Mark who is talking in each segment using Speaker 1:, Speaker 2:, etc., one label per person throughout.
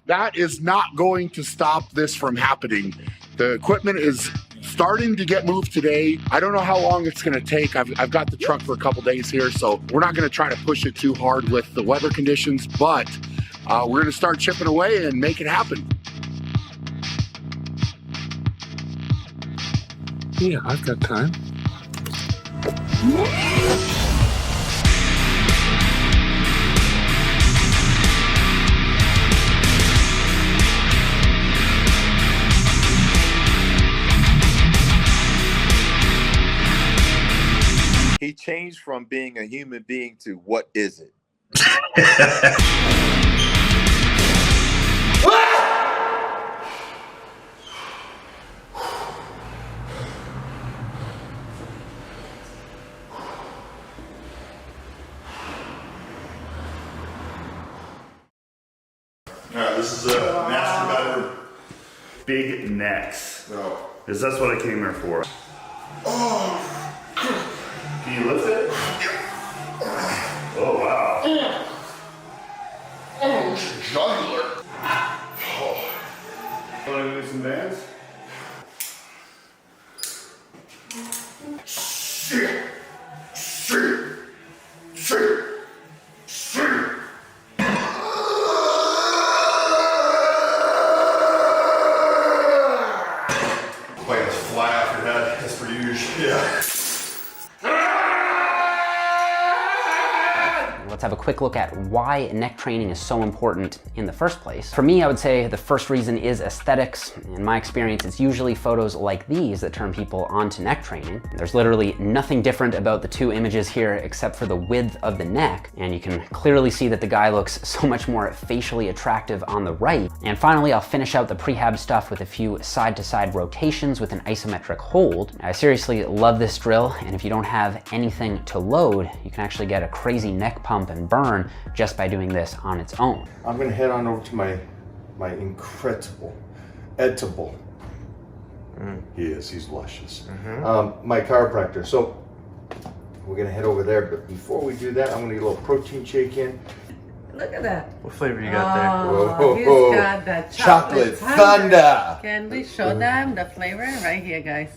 Speaker 1: that is not going to stop this from happening. The equipment is starting to get moved today. I don't know how long it's gonna take. I've got the truck for a couple days here, so we're not gonna try to push it too hard with the weather conditions, but we're gonna start chipping away and make it happen.
Speaker 2: Yeah, I've got time.
Speaker 3: He changed from being a human being to what is it?
Speaker 4: Alright, this is a master bedroom. Big necks.
Speaker 3: No.
Speaker 4: Because that's what I came here for. Can you lift it? Oh, wow.
Speaker 1: Oh, jugular.
Speaker 4: Want to do some bands?
Speaker 1: Shit.
Speaker 4: Like it's fly off your head. That's pretty usual. Yeah.
Speaker 5: Let's have a quick look at why neck training is so important in the first place. For me, I would say the first reason is aesthetics. In my experience, it's usually photos like these that turn people onto neck training. There's literally nothing different about the two images here except for the width of the neck, and you can clearly see that the guy looks so much more facially attractive on the right. And finally, I'll finish out the prehab stuff with a few side-to-side rotations with an isometric hold. I seriously love this drill, and if you don't have anything to load, you can actually get a crazy neck pump and burn just by doing this on its own.
Speaker 6: I'm gonna head on over to my incredible, edible. He is, he's luscious. My chiropractor. So we're gonna head over there, but before we do that, I'm gonna get a little protein shake in.
Speaker 7: Look at that.
Speaker 4: What flavor you got there?
Speaker 7: Oh, he's got that chocolate
Speaker 6: thunder.
Speaker 7: Can we show them the flavor? Right here, guys.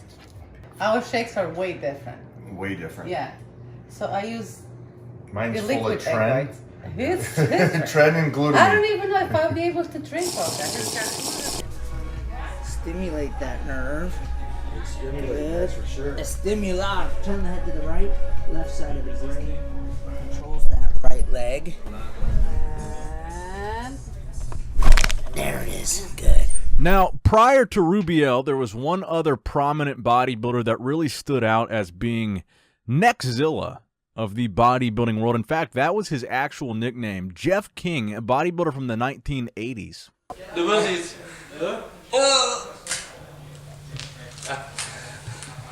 Speaker 7: Our shakes are way different.
Speaker 6: Way different.
Speaker 7: Yeah. So I use
Speaker 6: Mine's
Speaker 7: the
Speaker 6: full of
Speaker 7: liquid egg
Speaker 6: tren.
Speaker 7: whites. His
Speaker 6: Tren and glutamine.
Speaker 7: I don't even know if I'll be able to drink all that.
Speaker 8: Stimulate that nerve.
Speaker 6: That's for sure.
Speaker 8: A stimuli. Turn the head to the right, left side of the brain. Controls that right leg. And there it is. Good.
Speaker 9: Now, prior to Rubiel, there was one other prominent bodybuilder that really stood out as being Neckzilla of the bodybuilding world. In fact, that was his actual nickname. Jeff King, a bodybuilder from the 1980s.
Speaker 10: The buzzies.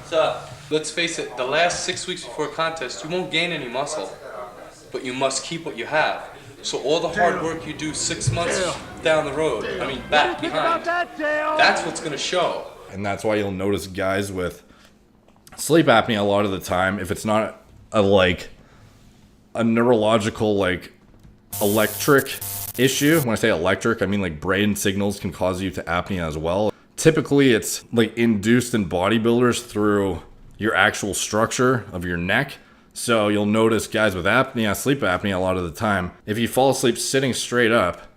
Speaker 10: So, let's face it, the last 6 weeks before a contest, you won't gain any muscle, but you must keep what you have. So all the hard work you do 6 months down the road, back behind, that's what's gonna show.
Speaker 11: And that's why you'll notice guys with sleep apnea a lot of the time, if it's not a neurological, electric issue. When I say electric, I mean brain signals can cause you to apnea as well. Typically it's induced in bodybuilders through your actual structure of your neck. So you'll notice guys with apnea, sleep apnea a lot of the time, if you fall asleep sitting straight up,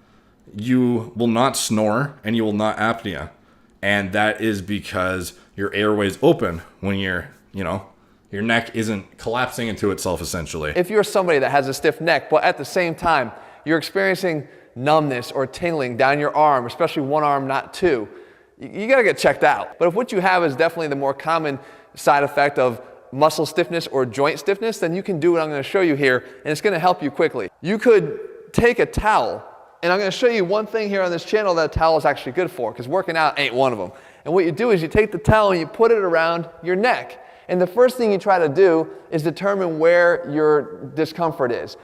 Speaker 11: you will not snore and you will not apnea. And that is because your airway is open when your neck isn't collapsing into itself, essentially.
Speaker 12: If you're somebody that has a stiff neck, but at the same time, you're experiencing numbness or tingling down your arm, especially one arm, not two, you gotta get checked out. But if what you have is definitely the more common side effect of muscle stiffness or joint stiffness, then you can do what I'm gonna show you here, and it's gonna help you quickly. You could take a towel, and I'm gonna show you one thing here on this channel that a towel is actually good for, because working out ain't one of them. And what you do is you take the towel and you put it around your neck. And the first thing you try to do is determine where your discomfort is.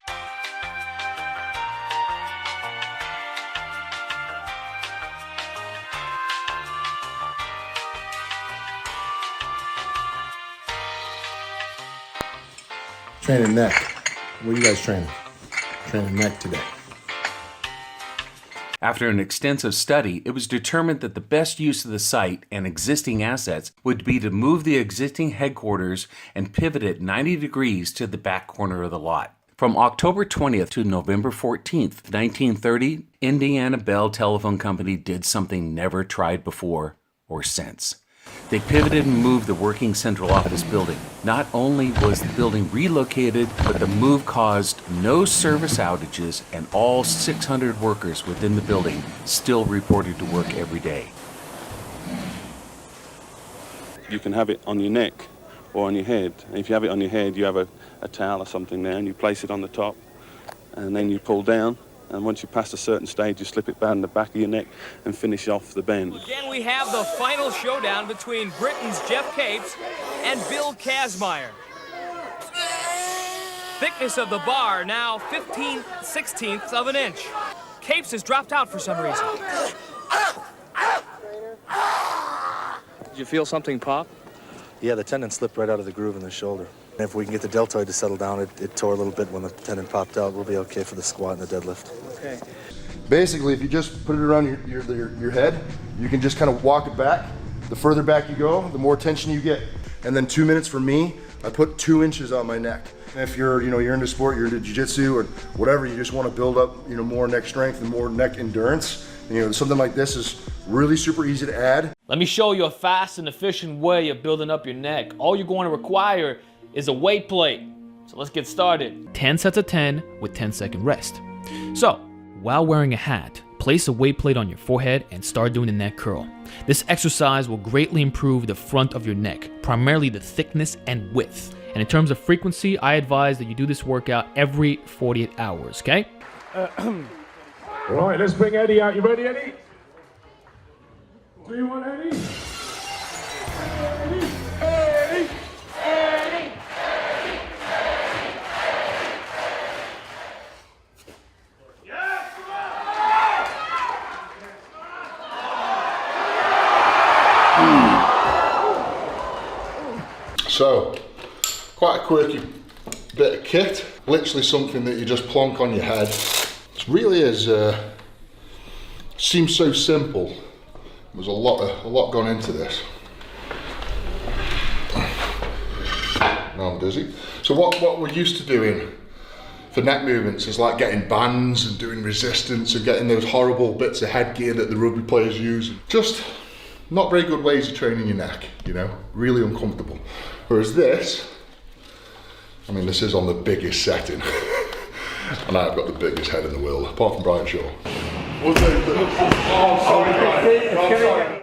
Speaker 6: Training neck. What are you guys training? Training neck today.
Speaker 13: After an extensive study, it was determined that the best use of the site and existing assets would be to move the existing headquarters and pivot it 90 degrees to the back corner of the lot. From October 20th to November 14th, 1930, Indiana Bell Telephone Company did something never tried before or since. They pivoted and moved the working central office building. Not only was the building relocated, but the move caused no service outages, and all 600 workers within the building still reported to work every day.
Speaker 14: You can have it on your neck or on your head. If you have it on your head, you have a towel or something there, and you place it on the top, and then you pull down. And once you pass a certain stage, you slip it down the back of your neck and finish off the bend.
Speaker 15: Again, we have the final showdown between Britain's Jeff Capes and Bill Kazmaier. Thickness of the bar now 15/16 of an inch. Capes has dropped out for some reason.
Speaker 16: Did you feel something pop? Yeah, the tendon slipped right out of the groove in the shoulder. If we can get the deltoid to settle down, it tore a little bit when the tendon popped out. We'll be okay for the squat and the deadlift.
Speaker 15: Okay.
Speaker 6: Basically, if you just put it around your head, you can just kind of walk it back. The further back you go, the more tension you get. And then 2 minutes for me, I put 2 inches on my neck. And if you're into sport, you're into jiu-jitsu or whatever, you just want to build up, more neck strength and more neck endurance. Something like this is really super easy to add.
Speaker 15: Let me show you a fast and efficient way of building up your neck. All you're going to require is a weight plate. So let's get started. 10 sets of 10 with 10-second rest. So, while wearing a hat, place a weight plate on your forehead and start doing the neck curl. This exercise will greatly improve the front of your neck, primarily the thickness and width. And in terms of frequency, I advise that you do this workout every 48 hours, okay?
Speaker 2: Right, let's bring Eddie out. You ready, Eddie? 3, 1, Eddie. Eddie, Eddie, Eddie.
Speaker 1: So, quite a quirky bit of kit. Literally something that you just plonk on your head. It really is, seems so simple. There's a lot gone into this. Now I'm dizzy. So what we're used to doing for neck movements is like getting bands and doing resistance and getting those horrible bits of headgear that the rugby players use. Just not very good ways of training your neck, really uncomfortable. Whereas this, this is on the biggest setting. And I've got the biggest head in the world, apart from Brian Shaw.